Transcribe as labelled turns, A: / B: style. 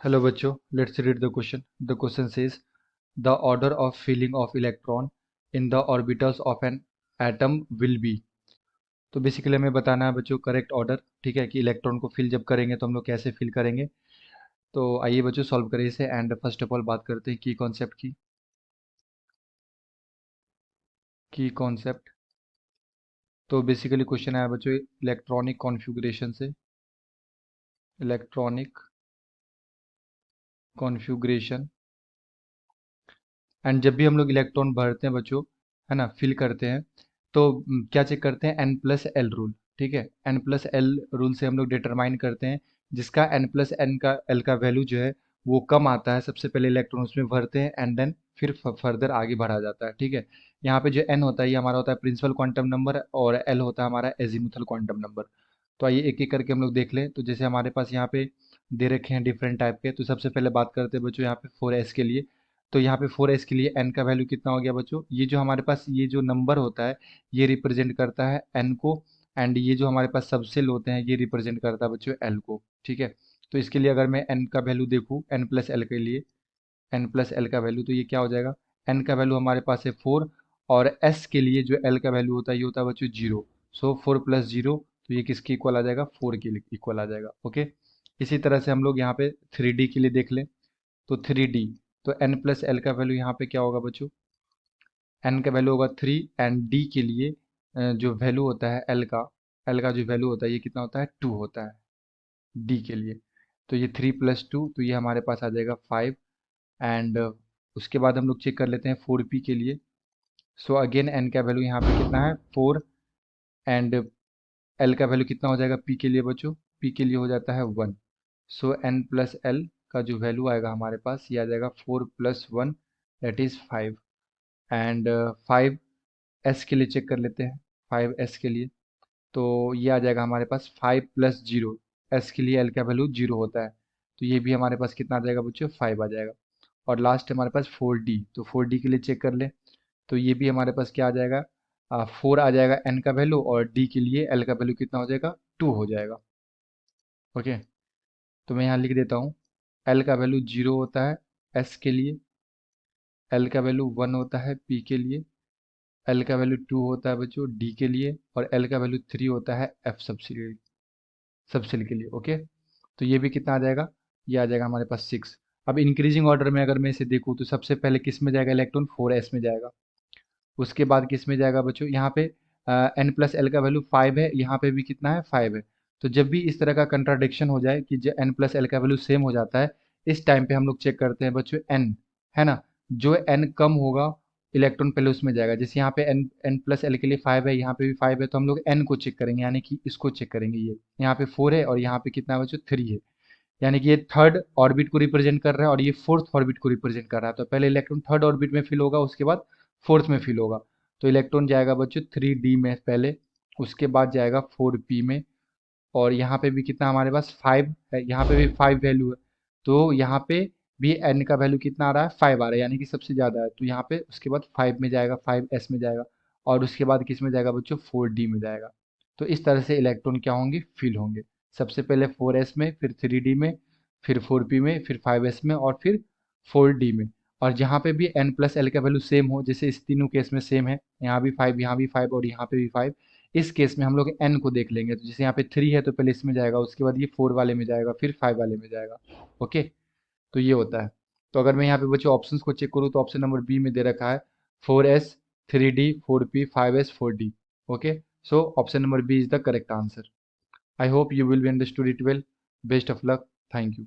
A: Hello बच्चों, let's read the question. The question says the order of filling of electron in the orbitals of an atom will be. तो basically हमें बताना है बच्चों correct order, ठीक है, कि इलेक्ट्रॉन को फिल जब करेंगे तो हम लोग कैसे फिल करेंगे। तो आइए बच्चों सॉल्व करें इसे। एंड फर्स्ट ऑफ ऑल बात करते हैं की कॉन्सेप्ट की। तो बेसिकली क्वेश्चन आया बच्चों इलेक्ट्रॉनिक कॉन्फ़िगरेशन से। Electronic configuration. एंड जब भी हम लोग इलेक्ट्रॉन भरते हैं बच्चों, है ना, फिल करते हैं, तो क्या चेक करते हैं, एन प्लस एल रूल। ठीक है, एन प्लस एल रूल से हम लोग डिटरमाइन करते हैं जिसका एन प्लस एन का एल का वैल्यू जो है वो कम आता है, सबसे पहले इलेक्ट्रॉन उसमें भरते हैं एंड देन फिर फर्दर आगे बढ़ा जाता है। ठीक है, यहाँ पे जो एन होता है ये हमारा होता है प्रिंसिपल क्वांटम नंबर और एल होता है हमारा एजीमुथल क्वांटम नंबर। तो आइए एक एक करके हम लोग देख लें। तो जैसे हमारे पास यहाँ पे दे रखे हैं डिफरेंट टाइप के, तो सबसे पहले बात करते हैं बच्चों यहाँ पे 4s के लिए। तो यहाँ पे 4s के लिए n का वैल्यू कितना हो गया बच्चों, ये जो हमारे पास ये जो नंबर होता है ये रिप्रेजेंट करता है n को, एंड ये जो हमारे पास सबसेल होते हैं ये रिप्रेजेंट करता है बच्चों l को। ठीक है, तो इसके लिए अगर मैं n का वैल्यू देखूँ n प्लस एल के लिए, n प्लस एल का वैल्यू, तो ये क्या हो जाएगा, n का वैल्यू हमारे पास है 4, और s के लिए जो l का वैल्यू होता है ये होता है बच्चों 0। सो 4 प्लस 0, तो ये किसके इक्वल आ जाएगा, 4 के इक्वल आ जाएगा। ओके, इसी तरह से हम लोग यहाँ पे 3D के लिए देख लें। तो 3D, तो n प्लस एल का वैल्यू यहाँ पे क्या होगा बच्चों, n का वैल्यू होगा 3, एंड d के लिए जो वैल्यू होता है l का जो वैल्यू होता है ये कितना होता है, 2 होता है d के लिए। तो ये 3 + 2, तो ये हमारे पास आ जाएगा 5। एंड उसके बाद हम लोग चेक कर लेते हैं 4p के लिए। सो अगेन n का वैल्यू यहाँ पे कितना है, 4, एंड l का वैल्यू कितना हो जाएगा p के लिए बच्चों, p के लिए हो जाता है 1। सो n प्लस l का जो वैल्यू आएगा हमारे पास ये आ जाएगा 4 + 1, दैट इज़ 5। एंड 5s के लिए चेक कर लेते हैं। 5s के लिए तो ये आ जाएगा हमारे पास 5 + 0, s के लिए l का वैल्यू 0 होता है, तो ये भी हमारे पास कितना आ जाएगा बच्चों, 5 आ जाएगा। और लास्ट हमारे पास 4d, तो 4d के लिए चेक कर ले, तो ये भी हमारे पास क्या आ जाएगा, 4 आ जाएगा n का वैल्यू, और d के लिए l का वैल्यू कितना हो जाएगा, 2 हो जाएगा। ओके, तो मैं यहाँ लिख देता हूँ, l का वैल्यू 0 होता है s के लिए, l का वैल्यू 1 होता है p के लिए, l का वैल्यू 2 होता है बच्चों d के लिए, और l का वैल्यू 3 होता है f सबसेल के लिए। ओके, तो ये भी कितना आ जाएगा, ये आ जाएगा हमारे पास 6। अब इंक्रीजिंग ऑर्डर में अगर मैं इसे देखूँ तो सबसे पहले किस में जाएगा इलेक्ट्रॉन, 4s में जाएगा। उसके बाद किस में जाएगा बच्चों, यहाँ पे n प्लस एल का वैल्यू 5 है, यहाँ पे भी कितना है, 5 है। तो जब भी इस तरह का कंट्राडिक्शन हो जाए कि जो n प्लस एल का वैल्यू सेम हो जाता है, इस टाइम पे हम लोग चेक करते हैं बच्चों n, है ना, जो n कम होगा इलेक्ट्रॉन पहले उसमें जाएगा। जैसे यहाँ पे n प्लस एल के लिए 5 है, यहाँ पे भी 5 है, तो हम लोग n को चेक करेंगे, यानी कि इसको चेक करेंगे। ये यहाँ पे 4 है और यहाँ पे कितना है बच्चों, 3 है, यानी कि ये थर्ड ऑर्बिट को रिप्रेजेंट कर रहा है और ये फोर्थ ऑर्बिट को रिप्रेजेंट कर रहा है। तो पहले इलेक्ट्रॉन थर्ड ऑर्बिट में फिल होगा, उसके बाद फोर्थ में फिल होगा। तो इलेक्ट्रॉन जाएगा बच्चों 3D में पहले, उसके बाद जाएगा 4p में, और यहाँ पे भी कितना हमारे पास 5 है, यहाँ पे भी 5 वैल्यू है, तो यहाँ पे भी n का वैल्यू कितना आ रहा है, 5 आ रहा है, यानी कि सबसे ज़्यादा है। तो यहाँ पे उसके बाद 5 में जाएगा, 5s में जाएगा, और उसके बाद किस में जाएगा बच्चों, 4d में जाएगा। तो इस तरह से इलेक्ट्रॉन क्या होंगे, फिल होंगे। सबसे पहले 4s में, फिर 3d में, फिर 4p में, फिर 5s में, और फिर 4d में। और जहाँ पे भी n प्लस एल का वैल्यू सेम हो, जैसे इस तीनों केस में सेम है, यहाँ भी 5, यहाँ भी 5 और यहाँ पे भी 5, इस केस में हम लोग n को देख लेंगे। तो जैसे यहाँ पे 3 है तो पहले इसमें जाएगा, उसके बाद ये 4 वाले में जाएगा, फिर 5 वाले में जाएगा। ओके, तो ये होता है। तो अगर मैं यहाँ पे बच्चों ऑप्शंस को चेक करूँ तो ऑप्शन नंबर बी में दे रखा है 4s, 3d, 4p, 5s, 4d। Okay, so option number B is the correct answer. I hope you will be understood it well. Best of luck. Thank you.